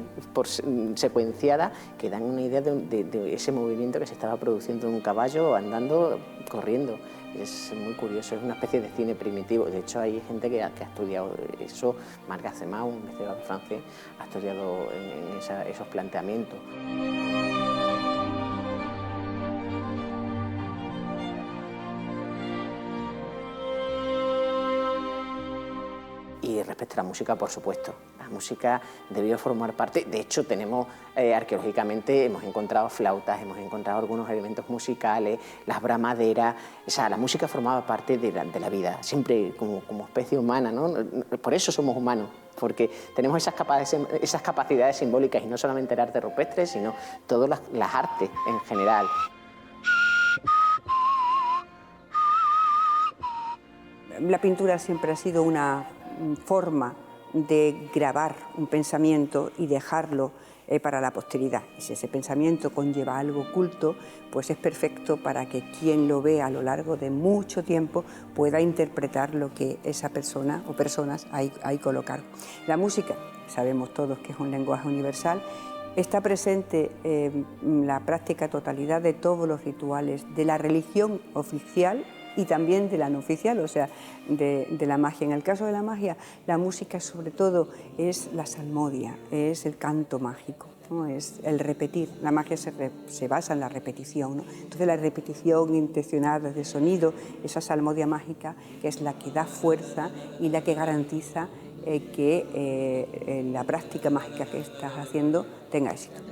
secuenciadas que dan una idea de ese movimiento que se estaba produciendo en un caballo andando, corriendo. Es muy curioso, es una especie de cine primitivo. De hecho, hay gente que ha estudiado eso. Marc Azemau, un investigador francés, ha estudiado en esos planteamientos. Y respecto a la música, por supuesto, la música debió formar parte. De hecho, tenemos arqueológicamente, hemos encontrado flautas, hemos encontrado algunos elementos musicales, las bramaderas. O sea, la música formaba parte de la vida, siempre como especie humana, ¿no? Por eso somos humanos, porque tenemos esas capacidades simbólicas, y no solamente el arte rupestre, sino todas las artes en general. La pintura siempre ha sido una forma de grabar un pensamiento y dejarlo para la posteridad. Y si ese pensamiento conlleva algo oculto, pues es perfecto para que quien lo vea a lo largo de mucho tiempo pueda interpretar lo que esa persona o personas hay colocado. La música, sabemos todos que es un lenguaje universal, está presente en la práctica totalidad de todos los rituales de la religión oficial y también de la no oficial, o sea, de la magia. En el caso de la magia, la música sobre todo es la salmodia, es el canto mágico, ¿no? Es el repetir. La magia se basa en la repetición, ¿no? Entonces la repetición intencionada de sonido, esa salmodia mágica, es la que da fuerza y la que garantiza que la práctica mágica que estás haciendo tenga éxito.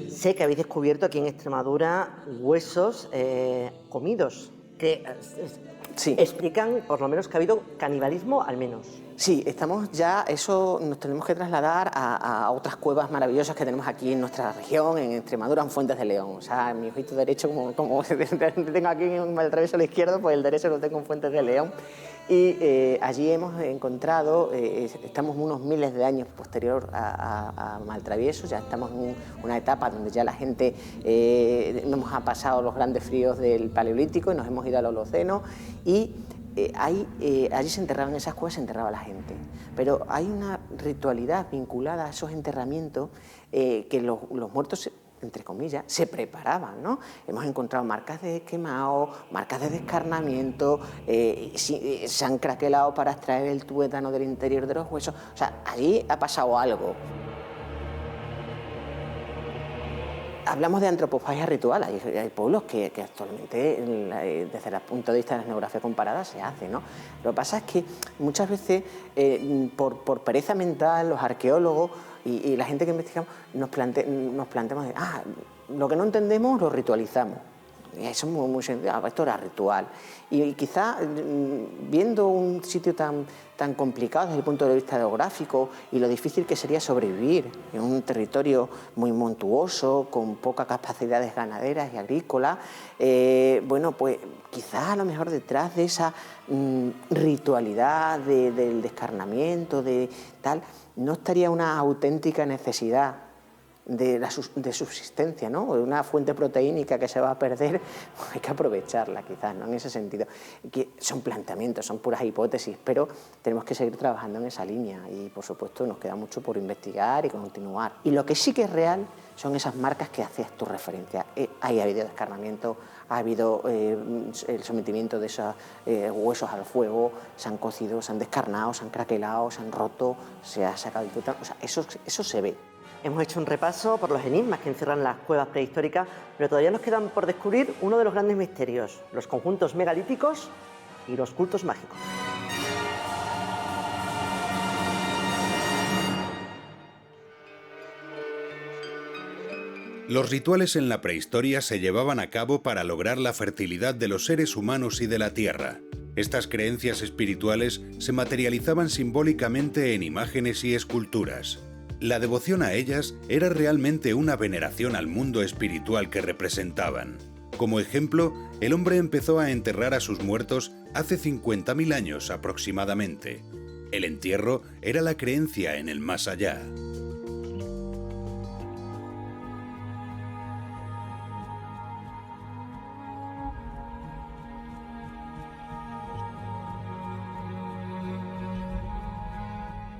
Sé que habéis descubierto aquí en Extremadura huesos comidos que explican por lo menos que ha habido canibalismo al menos. Sí, estamos ya, eso nos tenemos que trasladar a otras cuevas maravillosas que tenemos aquí en nuestra región, en Extremadura, en Fuentes de León. O sea, mi ojito derecho, como tengo aquí en Maltravieso a la izquierda, pues el derecho lo tengo en Fuentes de León. Y allí hemos encontrado, estamos unos miles de años posterior a Maltravieso, ya estamos en una etapa donde ya la gente no hemos pasado los grandes fríos del Paleolítico y nos hemos ido al Holoceno, y allí se enterraban, en esas cuevas se enterraba la gente. Pero hay una ritualidad vinculada a esos enterramientos que los muertos entre comillas, se preparaban, ¿no? Hemos encontrado marcas de quemado, marcas de descarnamiento, se han craquelado para extraer el tuétano del interior de los huesos. O sea, allí ha pasado algo. Hablamos de antropofagia ritual, hay pueblos que actualmente, desde el punto de vista de la etnografía comparada, se hace, ¿no? Lo que pasa es que muchas veces, por pereza mental, los arqueólogos y la gente que investigamos, nos planteamos, lo que no entendemos lo ritualizamos. Y eso es muy sencillo, esto era ritual. Y quizá viendo un sitio tan complicado desde el punto de vista geográfico y lo difícil que sería sobrevivir en un territorio muy montuoso, con pocas capacidades ganaderas y agrícolas, bueno, pues quizá a lo mejor detrás de esa ritualidad del descarnamiento, de tal, no estaría una auténtica necesidad de subsistencia, ¿no? Una fuente proteínica que se va a perder, pues hay que aprovecharla quizás, ¿no? En ese sentido. Que son planteamientos, son puras hipótesis, pero tenemos que seguir trabajando en esa línea y, por supuesto, nos queda mucho por investigar y continuar. Y lo que sí que es real son esas marcas que hacías tu referencia. Ahí ha habido descarnamiento, ha habido el sometimiento de esos huesos al fuego, se han cocido, se han descarnado, se han craquelado, se han roto, se ha sacado el tuétano. O sea, eso se ve. Hemos hecho un repaso por los enigmas que encierran las cuevas prehistóricas, pero todavía nos quedan por descubrir uno de los grandes misterios, los conjuntos megalíticos y los cultos mágicos. Los rituales en la prehistoria se llevaban a cabo para lograr la fertilidad de los seres humanos y de la tierra. Estas creencias espirituales se materializaban simbólicamente en imágenes y esculturas. La devoción a ellas era realmente una veneración al mundo espiritual que representaban. Como ejemplo, el hombre empezó a enterrar a sus muertos hace 50.000 años aproximadamente. El entierro era la creencia en el más allá.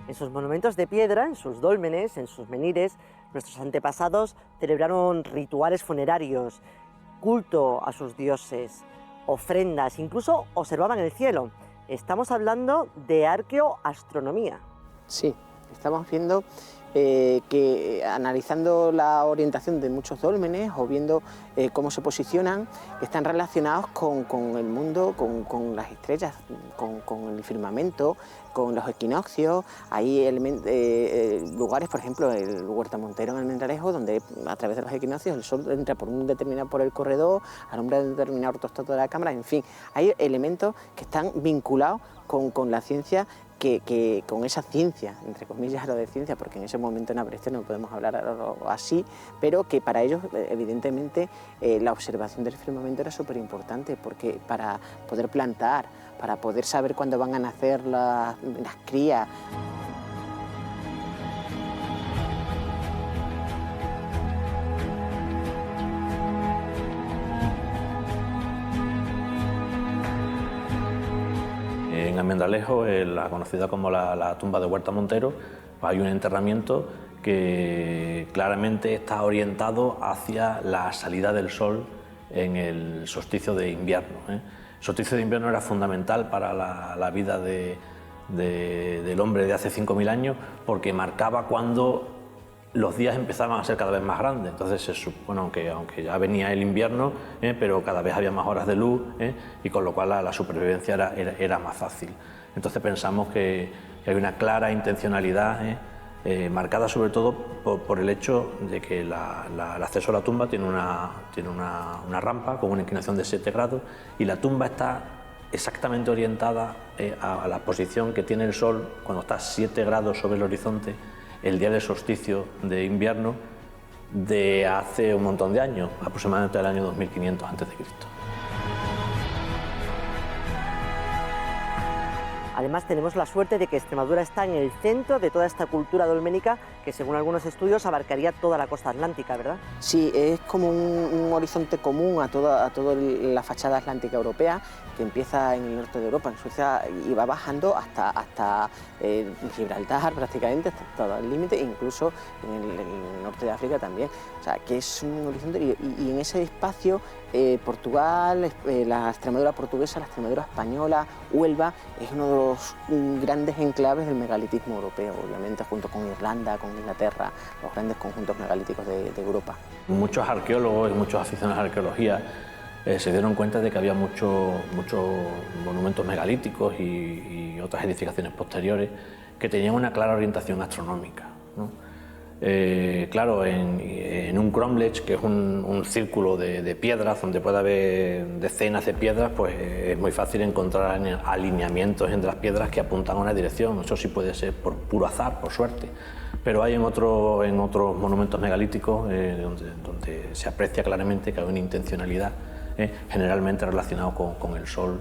En sus monumentos de piedra, en sus dólmenes, en sus menires, nuestros antepasados celebraron rituales funerarios, culto a sus dioses, ofrendas, incluso observaban el cielo. Estamos hablando de arqueoastronomía. Sí, estamos viendo que analizando la orientación de muchos dólmenes o viendo cómo se posicionan, están relacionados con el mundo, con las estrellas, con el firmamento, con los equinoccios. Hay lugares, por ejemplo, el Huerta Montero en el Almendralejo, donde a través de los equinoccios el sol entra por el corredor, alumbra un determinado ortostato de la cámara, en fin, hay elementos que están vinculados con la ciencia, con esa ciencia, entre comillas lo de ciencia, porque en ese momento en la prehistoria no podemos hablar así, pero que para ellos, evidentemente, la observación del firmamento era súper importante, porque para poder plantar, para poder saber cuándo van a nacer las crías. En Almendralejo, la conocida como la tumba de Huerta Montero, pues hay un enterramiento que claramente está orientado hacia la salida del sol en el solsticio de invierno. El solsticio de invierno era fundamental para la vida del hombre de hace 5.000 años porque marcaba cuando los días empezaban a ser cada vez más grandes. Entonces, bueno, aunque ya venía el invierno, pero cada vez había más horas de luz, y con lo cual la supervivencia era más fácil. Entonces pensamos que hay una clara intencionalidad, marcada sobre todo por el hecho de que el acceso a la tumba tiene una rampa con una inclinación de 7 grados y la tumba está exactamente orientada a la posición que tiene el sol cuando está 7 grados sobre el horizonte el día del solsticio de invierno de hace un montón de años, aproximadamente del año 2500 a.C. Además tenemos la suerte de que Extremadura está en el centro de toda esta cultura dolménica que según algunos estudios abarcaría toda la costa atlántica, ¿verdad? Sí, es como un horizonte común a toda la fachada atlántica europea, que empieza en el norte de Europa, en Suecia, y va bajando hasta Gibraltar prácticamente, hasta todo el límite, e incluso en el norte de África también. O sea, que es un horizonte, y en ese espacio Portugal, la Extremadura portuguesa, la Extremadura española, Huelva, es uno de los grandes enclaves del megalitismo europeo, obviamente, junto con Irlanda, con Inglaterra, los grandes conjuntos megalíticos de Europa. Muchos arqueólogos y muchos aficionados a la arqueología se dieron cuenta de que había muchos monumentos megalíticos y otras edificaciones posteriores que tenían una clara orientación astronómica, ¿no? Claro, en un cromlech, que es un círculo de piedras donde puede haber decenas de piedras, pues es muy fácil encontrar alineamientos entre las piedras que apuntan a una dirección. Eso sí puede ser por puro azar, por suerte. Pero hay en otros monumentos megalíticos donde se aprecia claramente que hay una intencionalidad, generalmente relacionado con el sol.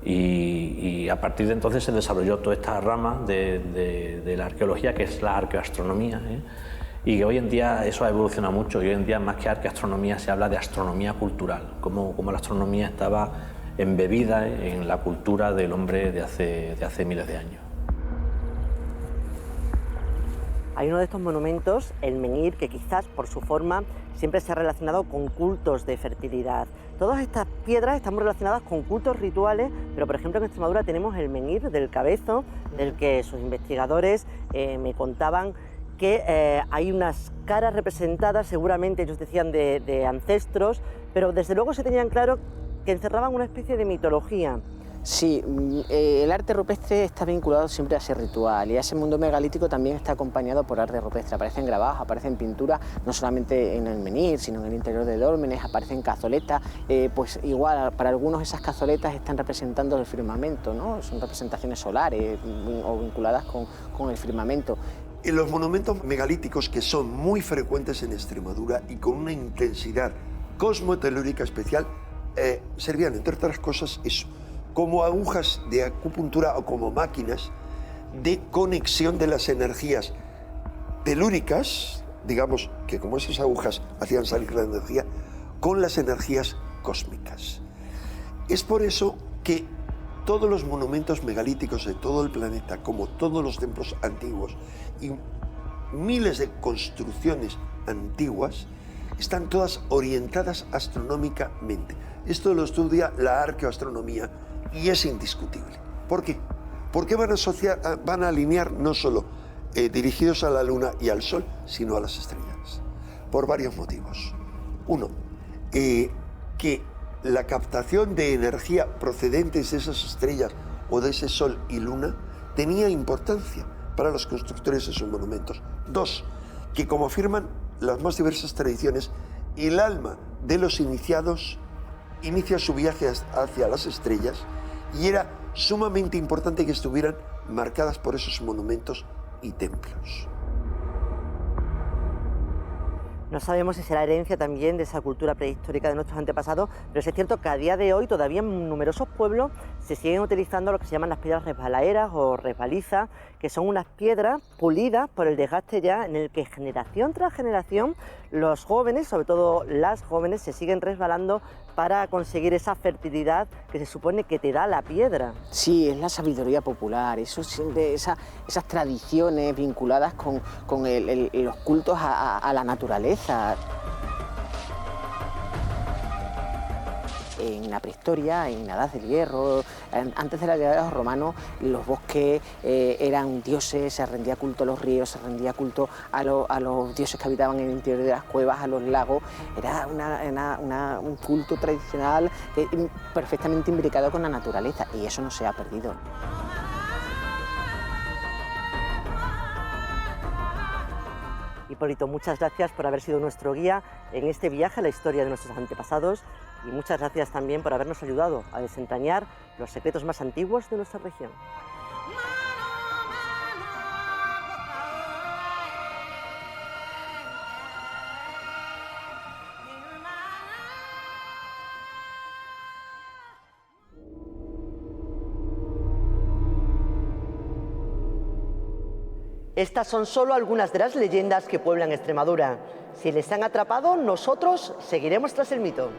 Y a partir de entonces se desarrolló toda esta rama de la arqueología, que es la arqueoastronomía, y que hoy en día eso ha evolucionado mucho, y hoy en día más que arqueoastronomía se habla de astronomía cultural, como la astronomía estaba embebida en la cultura del hombre de hace miles de años. Hay uno de estos monumentos, el menhir, que quizás por su forma siempre se ha relacionado con cultos de fertilidad. Todas estas piedras están muy relacionadas con cultos rituales, pero por ejemplo en Extremadura tenemos el menhir del Cabezo, del que sus investigadores me contaban que hay unas caras representadas, seguramente ellos decían de ancestros, pero desde luego se tenían claro que encerraban una especie de mitología. Sí, el arte rupestre está vinculado siempre a ese ritual, y a ese mundo megalítico también está acompañado por arte rupestre. Aparecen grabados, aparecen pinturas, no solamente en el menhir, sino en el interior de dólmenes, aparecen cazoletas, pues igual para algunos esas cazoletas están representando el firmamento, ¿no? Son representaciones solares o vinculadas con el firmamento. Y los monumentos megalíticos, que son muy frecuentes en Extremadura y con una intensidad cosmotelúrica especial, servían, entre otras cosas, eso, como agujas de acupuntura o como máquinas de conexión de las energías telúricas, digamos que como esas agujas hacían salir la energía, con las energías cósmicas. Es por eso que todos los monumentos megalíticos de todo el planeta, como todos los templos antiguos y miles de construcciones antiguas, están todas orientadas astronómicamente. Esto lo estudia la arqueoastronomía y es indiscutible. ¿Por qué? Porque van a alinear no solo dirigidos a la Luna y al Sol, sino a las estrellas, por varios motivos. Uno, que la captación de energía procedentes de esas estrellas o de ese Sol y Luna tenía importancia para los constructores de esos monumentos. Dos, que como afirman las más diversas tradiciones, el alma de los iniciados inicia su viaje hacia las estrellas y era sumamente importante que estuvieran marcadas por esos monumentos y templos. No sabemos si será herencia también de esa cultura prehistórica de nuestros antepasados, pero es cierto que a día de hoy todavía en numerosos pueblos se siguen utilizando lo que se llaman las piedras resbaladeras o resbalizas, que son unas piedras pulidas por el desgaste ya, en el que generación tras generación los jóvenes, sobre todo las jóvenes, se siguen resbalando para conseguir esa fertilidad que se supone que te da la piedra. Sí, es la sabiduría popular, eso siempre, esas tradiciones vinculadas con los cultos a la naturaleza. En la prehistoria, en la Edad del Hierro, antes de la llegada de los romanos, los bosques eran dioses, se rendía culto a los ríos, se rendía culto a los dioses que habitaban en el interior de las cuevas, a los lagos. Era un culto tradicional perfectamente imbricado con la naturaleza, y eso no se ha perdido. Hipólito, muchas gracias por haber sido nuestro guía en este viaje a la historia de nuestros antepasados, y muchas gracias también por habernos ayudado a desentrañar los secretos más antiguos de nuestra región. Estas son solo algunas de las leyendas que pueblan Extremadura. Si les han atrapado, nosotros seguiremos tras el mito.